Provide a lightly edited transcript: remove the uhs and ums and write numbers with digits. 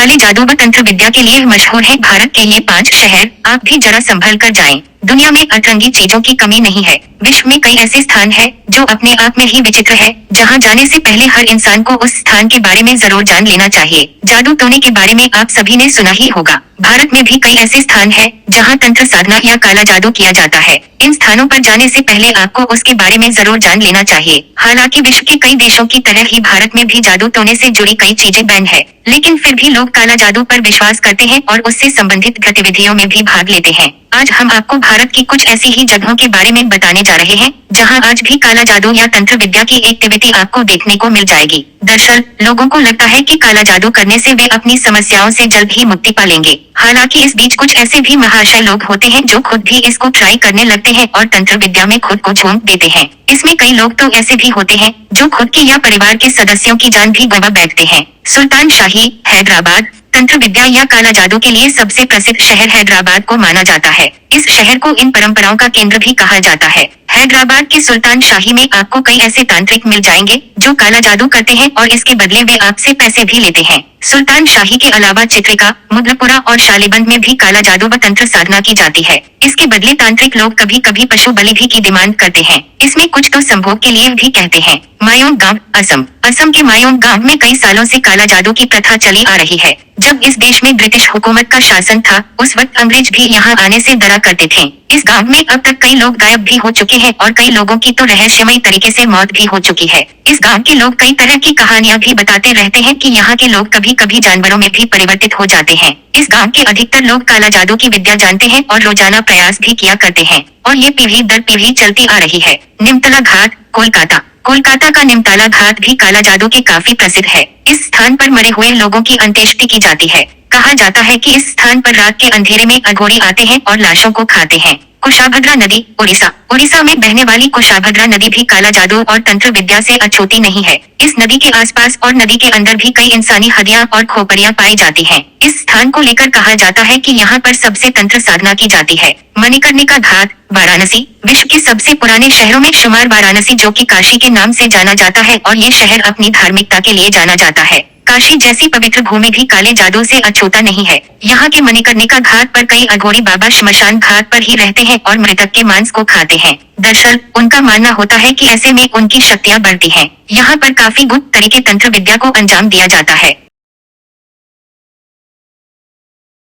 काले जादू व तंत्र विद्या के लिए मशहूर है भारत के ये 5 शहर। आप भी जरा संभल कर जाएं। दुनिया में अतरंगी चीजों की कमी नहीं है। विश्व में कई ऐसे स्थान हैं जो अपने आप में ही विचित्र है, जहां जाने से पहले हर इंसान को उस स्थान के बारे में जरूर जान लेना चाहिए। जादू टोने के बारे में आप सभी ने सुना ही होगा। भारत में भी कई ऐसे स्थान हैं जहां तंत्र साधना या काला जादू किया जाता है। इन स्थानों पर जाने से पहले आपको उसके बारे में जरूर जान लेना चाहिए। हालांकि विश्व के कई देशों की तरह ही भारत में भी जादू टोने से जुड़ी कई चीजें बैन है, लेकिन फिर भी लोग काला जादू पर विश्वास करते हैं और उससे संबंधित गतिविधियों में भी भाग लेते हैं। आज हम आपको भारत की कुछ ऐसी ही जगहों के बारे में बताने जा रहे हैं जहां आज भी काला जादू या तंत्र विद्या की एक्टिविटी आपको देखने को मिल जाएगी। दरअसल लोगों को लगता है कि काला जादू करने से वे अपनी समस्याओं से जल्द ही मुक्ति पा लेंगे। हालांकि इस बीच कुछ ऐसे भी महाशय लोग होते हैं जो खुद भी इसको ट्राई करने लगते हैं और तंत्र विद्या में खुद को झोंक देते हैं। इसमें कई लोग तो ऐसे भी होते हैं जो खुद की या परिवार के सदस्यों की जान भी गंवा बैठते हैं। सुल्तान शाही हैदराबाद तंत्र विद्या या काला जादू के लिए सबसे प्रसिद्ध शहर हैदराबाद को माना जाता है। इस शहर को इन परंपराओं का केंद्र भी कहा जाता है। हैदराबाद के सुल्तान शाही में आपको कई ऐसे तांत्रिक मिल जाएंगे जो काला जादू करते हैं और इसके बदले वे आपसे पैसे भी लेते हैं। सुल्तान शाही के अलावा चित्रिका, मुगलपुरा और शालीबंद में भी काला जादू व तंत्र साधना की जाती है। इसके बदले तांत्रिक लोग कभी कभी पशु बलि भी की डिमांड करते हैं। इसमें कुछ तो संभोग के लिए भी कहते हैं। मायोंग गांव असम के मायोंग गांव में कई सालों से काला जादू की प्रथा चली आ रही है। जब इस देश में ब्रिटिश हुकूमत का शासन था, उस वक्त अंग्रेज भी यहाँ आने से डरा करते थे। इस गांव में अब तक कई लोग गायब भी हो चुके हैं और कई लोगों की तो रहस्यमय तरीके से मौत भी हो चुकी है। इस गांव के लोग कई तरह की कहानियां भी बताते रहते हैं कि यहाँ के लोग कभी कभी जानवरों में भी परिवर्तित हो जाते हैं। इस गांव के अधिकतर लोग काला जादू की विद्या जानते हैं और रोजाना प्रयास भी किया करते हैं और ये पीढ़ी दर पीढ़ी चलती आ रही है। निमतला घाट कोलकाता का निमतला घाट भी काला जादू के काफी प्रसिद्ध है। इस स्थान पर मरे हुए लोगों की अंत्येष्टि की जाती है। कहा जाता है कि इस स्थान पर रात के अंधेरे में अघोरी आते हैं और लाशों को खाते हैं। कुशाभद्रा नदी उड़ीसा में बहने वाली कुशाभद्रा नदी भी काला जादू और तंत्र विद्या से अछूती नहीं है। इस नदी के आसपास और नदी के अंदर भी कई इंसानी हड्डियां और खोपड़ियां पाई जाती हैं। इस स्थान को लेकर कहा जाता है कि यहाँ पर सबसे तंत्र साधना की जाती है। मणिकर्णिका घाट वाराणसी विश्व के सबसे पुराने शहरों में शुमार वाराणसी, जो कि काशी के नाम से जाना जाता है और ये शहर अपनी धार्मिकता के लिए जाना जाता है। काशी जैसी पवित्र भूमि भी काले जादू से अछूता नहीं है। यहाँ के मणिकर्णिका घाट पर कई अघोरी बाबा श्मशान घाट पर ही रहते हैं और मृतक के मांस को खाते हैं। दरअसल उनका मानना होता है कि ऐसे में उनकी शक्तियाँ बढ़ती हैं। यहाँ पर काफी गुप्त तरीके तंत्र विद्या को अंजाम दिया जाता है।